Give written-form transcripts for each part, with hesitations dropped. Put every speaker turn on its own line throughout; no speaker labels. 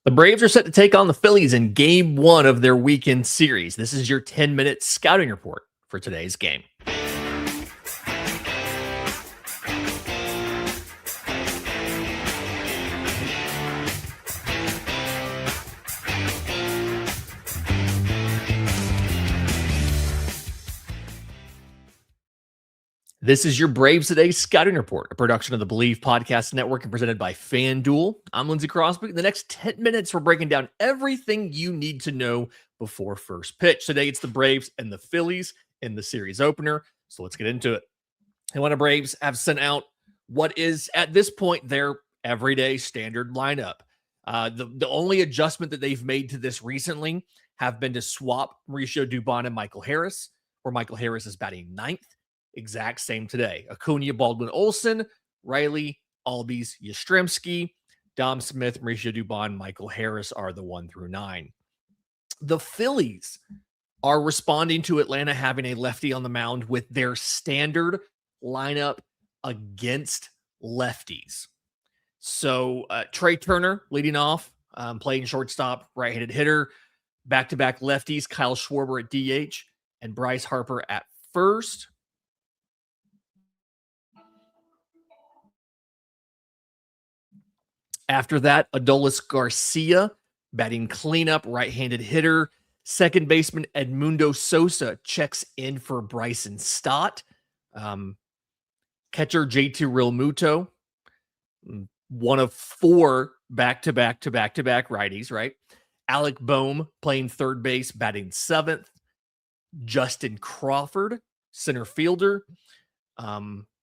The Braves are set to take on the Phillies in game one of their weekend series. This is your 10-minute scouting report for today's game. This is your Braves Today Scouting Report, a production of the Believe Podcast Network and presented by FanDuel. I'm Lindsey Crosby. In the next 10 minutes, we're breaking down everything you need to know before first pitch. Today, it's the Braves and the Phillies in the series opener. So let's get into it. Atlanta Braves have sent out what is, at this point, their everyday standard lineup. The only adjustment that they've made to this recently have been to swap Mauricio Dubon and Michael Harris, where Michael Harris is batting ninth. Exact same today. Acuna, Baldwin, Olsen, Riley, Albies, Yastrzemski, Dom Smith, Mauricio Dubon, Michael Harris are the 1 through 9. The Phillies are responding to Atlanta having a lefty on the mound with their standard lineup against lefties. So Trey Turner leading off, playing shortstop, right-handed hitter, back-to-back lefties, Kyle Schwarber at DH, and Bryce Harper at first. After that, Adolis Garcia, batting cleanup, right-handed hitter. Second baseman Edmundo Sosa checks in for Bryson Stott. Catcher JT Realmuto, one of 4 back-to-back righties, right? Alec Boehm playing third base, batting 7th. Justin Crawford, center fielder.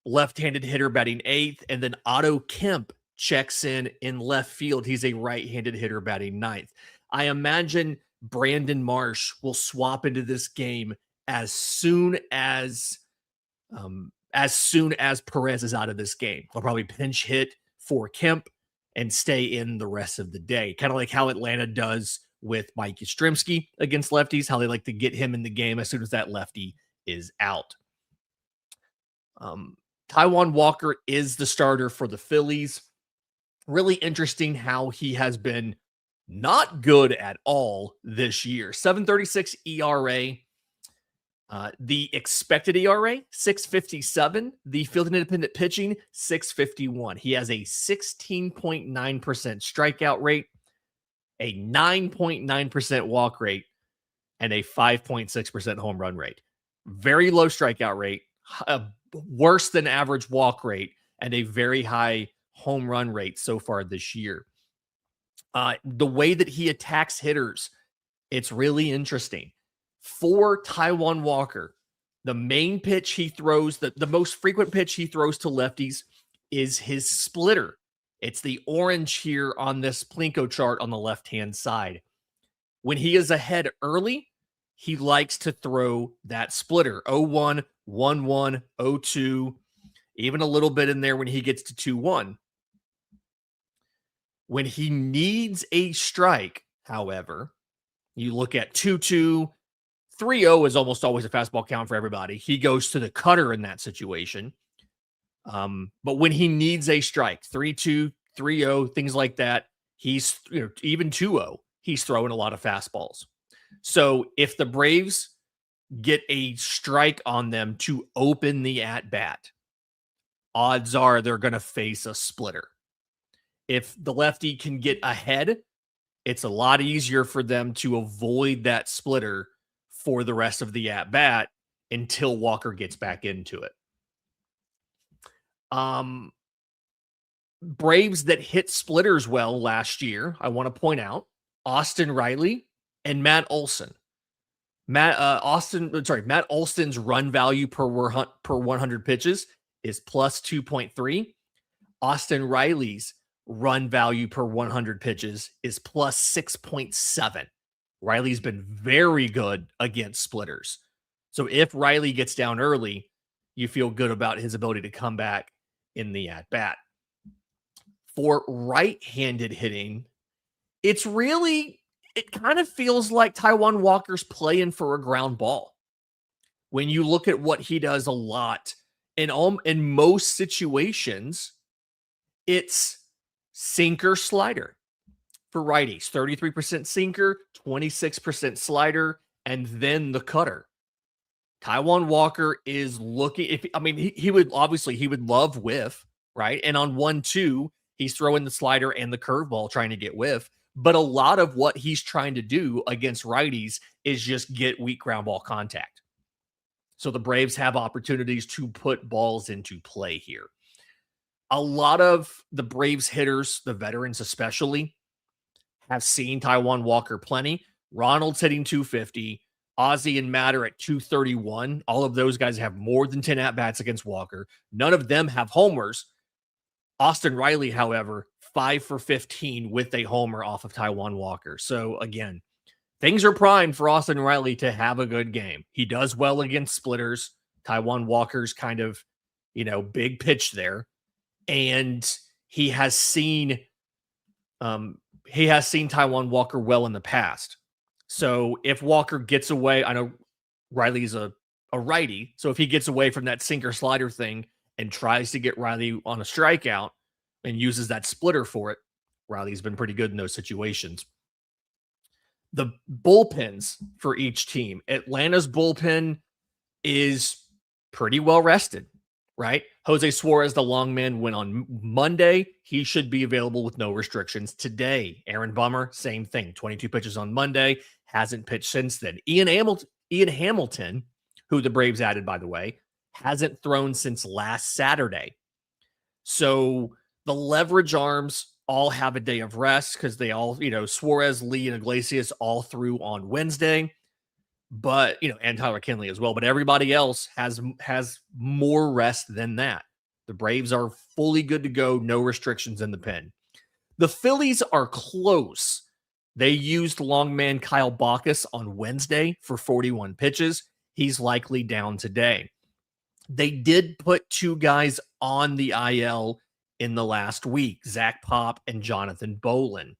Left-handed hitter batting 8th. And then Otto Kemp checks in left field. He's a right-handed hitter batting 9th. I imagine Brandon Marsh will swap into this game as soon as Perez is out of this game. He'll probably pinch hit for Kemp and stay in the rest of the day. Kind of like how Atlanta does with Mike Yastrzemski against lefties, how they like to get him in the game as soon as that lefty is out. Taijuan Walker is the starter for the Phillies. Really interesting how he has been not good at all this year. 7.36 ERA. The expected ERA, 6.57. The field and independent pitching, 6.51. He has a 16.9% strikeout rate, a 9.9% walk rate, and a 5.6% home run rate. Very low strikeout rate, worse than average walk rate, and a very high home run rate so far this year. The way that he attacks hitters, it's really interesting. For Taijuan Walker, the main pitch he throws, the most frequent pitch he throws to lefties is his splitter. It's the orange here on this Plinko chart on the left-hand side. When he is ahead early, he likes to throw that splitter. 0-1, 1-1, 0-2, even a little bit in there when he gets to 2-1. When he needs a strike, however, you look at 2-2, 3-0 is almost always a fastball count for everybody. He goes to the cutter in that situation. But when he needs a strike, 3-2, 3-0, things like that, he's, even 2-0, he's throwing a lot of fastballs. So if the Braves get a strike on them to open the at-bat, odds are they're going to face a splitter. If the lefty can get ahead, it's a lot easier for them to avoid that splitter for the rest of the at-bat until Walker gets back into it. Braves that hit splitters well last year, I want to point out, Austin Riley and Matt Olson. Matt Olson's run value per 100 pitches is plus 2.3. Austin Riley's run value per 100 pitches is plus 6.7. Riley's been very good against splitters. So if Riley gets down early, you feel good about his ability to come back in the at-bat. For right-handed hitting, it kind of feels like Taijuan Walker's playing for a ground ball. When you look at what he does a lot, in most situations, it's sinker slider. for righties, 33% sinker, 26% slider, and then the cutter. Taijuan Walker is looking, if I mean, he would obviously he would love whiff, right? And on 1-2, he's throwing the slider and the curveball trying to get whiff. But a lot of what he's trying to do against righties is just get weak ground ball contact. So the Braves have opportunities to put balls into play here. A lot of the Braves hitters, the veterans especially, have seen Taijuan Walker plenty. Ronald's hitting 250. Ozzie and Matt are at 231. All of those guys have more than 10 at-bats against Walker. None of them have homers. Austin Riley, however, 5 for 15 with a homer off of Taijuan Walker. So again, things are primed for Austin Riley to have a good game. He does well against splitters. Taijuan Walker's kind of, big pitch there. And he has seen Taijuan Walker well in the past. So if Walker gets away, I know Riley's a righty. So if he gets away from that sinker slider thing and tries to get Riley on a strikeout and uses that splitter for it, Riley's been pretty good in those situations. The bullpens for each team. Atlanta's bullpen is pretty well rested, right? Jose Suarez, the long man, went on Monday. He should be available with no restrictions today. Aaron Bummer, same thing. 22 pitches on Monday. Hasn't pitched since then. Ian Hamilton, who the Braves added, by the way, hasn't thrown since last Saturday. So the leverage arms all have a day of rest because they all, Suarez, Lee, and Iglesias all threw on Wednesday. But, and Tyler Kinley as well. But everybody else has more rest than that. The Braves are fully good to go. No restrictions in the pen. The Phillies are close. They used long man Kyle Bacchus on Wednesday for 41 pitches. He's likely down today. They did put 2 guys on the IL in the last week, Zach Pop and Jonathan Bolin.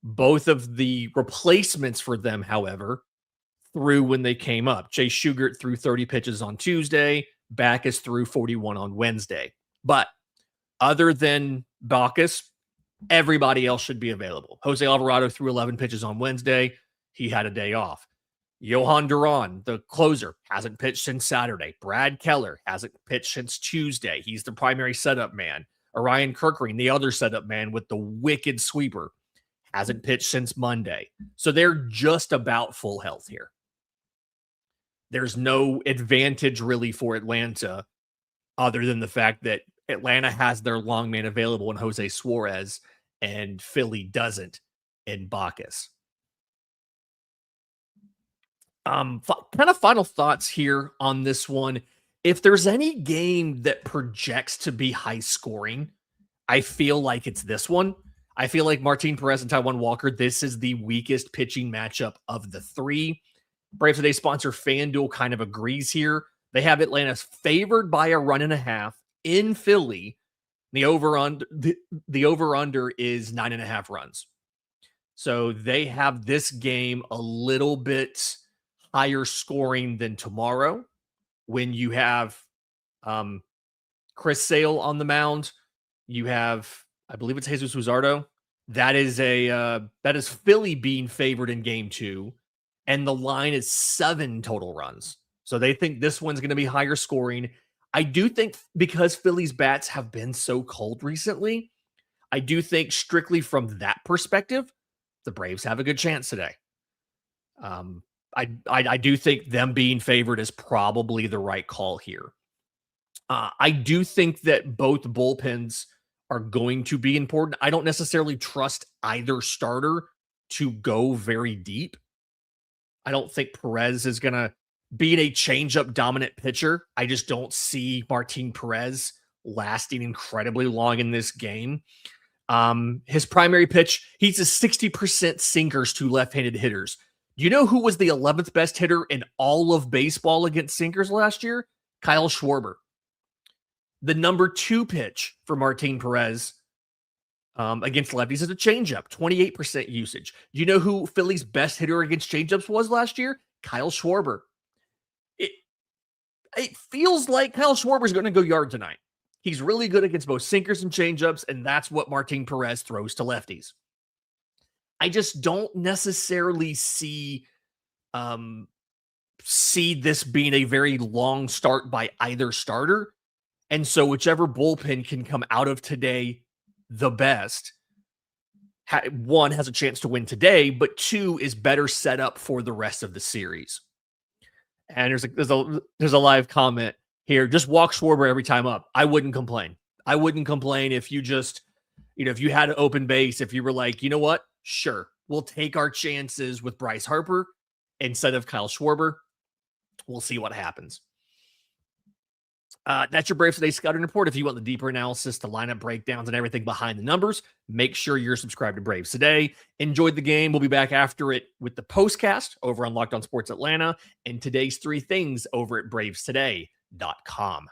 Both of the replacements for them, however, threw when they came up. Jay Shugart threw 30 pitches on Tuesday. Bacchus threw 41 on Wednesday. But other than Bacchus, everybody else should be available. Jose Alvarado threw 11 pitches on Wednesday. He had a day off. Johan Duran, the closer, hasn't pitched since Saturday. Brad Keller hasn't pitched since Tuesday. He's the primary setup man. Orion Kirkring, the other setup man with the wicked sweeper, hasn't pitched since Monday. So they're just about full health here. There's no advantage really for Atlanta other than the fact that Atlanta has their long man available in Jose Suarez and Philly doesn't in Bacchus. Kind of final thoughts here on this one. If there's any game that projects to be high scoring, I feel like it's this one. I feel like Martín Pérez and Taijuan Walker, this is the weakest pitching matchup of the 3. Braves Today sponsor FanDuel kind of agrees here. They have Atlanta favored by 1.5 in Philly. The over-under is 9.5 runs. So they have this game a little bit higher scoring than tomorrow when you have Chris Sale on the mound. You have, I believe it's Jesus Luzardo. That is Philly being favored in game 2. And the line is 7 total runs. So they think this one's going to be higher scoring. I do think because Philly's bats have been so cold recently, I do think strictly from that perspective, the Braves have a good chance today. I do think them being favored is probably the right call here. I do think that both bullpens are going to be important. I don't necessarily trust either starter to go very deep. I don't think Perez is going to be a changeup dominant pitcher. I just don't see Martín Pérez lasting incredibly long in this game. His primary pitch, he's a 60% sinkers to left-handed hitters. Do you know who was the 11th best hitter in all of baseball against sinkers last year? Kyle Schwarber. The number 2 pitch for Martín Pérez against lefties is a changeup, 28% usage. Do you know who Philly's best hitter against changeups was last year? Kyle Schwarber. It feels like Kyle Schwarber is going to go yard tonight. He's really good against both sinkers and changeups, and that's what Martín Pérez throws to lefties. I just don't necessarily see this being a very long start by either starter. And so whichever bullpen can come out of today the best, one has a chance to win today, but two is better set up for the rest of the series. And there's a live comment here. Just walk Schwarber every time up. I wouldn't complain. I wouldn't complain if you just, if you had an open base, if you were like, you know what? Sure. We'll take our chances with Bryce Harper instead of Kyle Schwarber. We'll see what happens. That's your Braves Today Scouting Report. If you want the deeper analysis, the lineup breakdowns, and everything behind the numbers, make sure you're subscribed to Braves Today. Enjoyed the game. We'll be back after it with the postcast over on Locked On Sports Atlanta and today's 3 things over at bravestoday.com.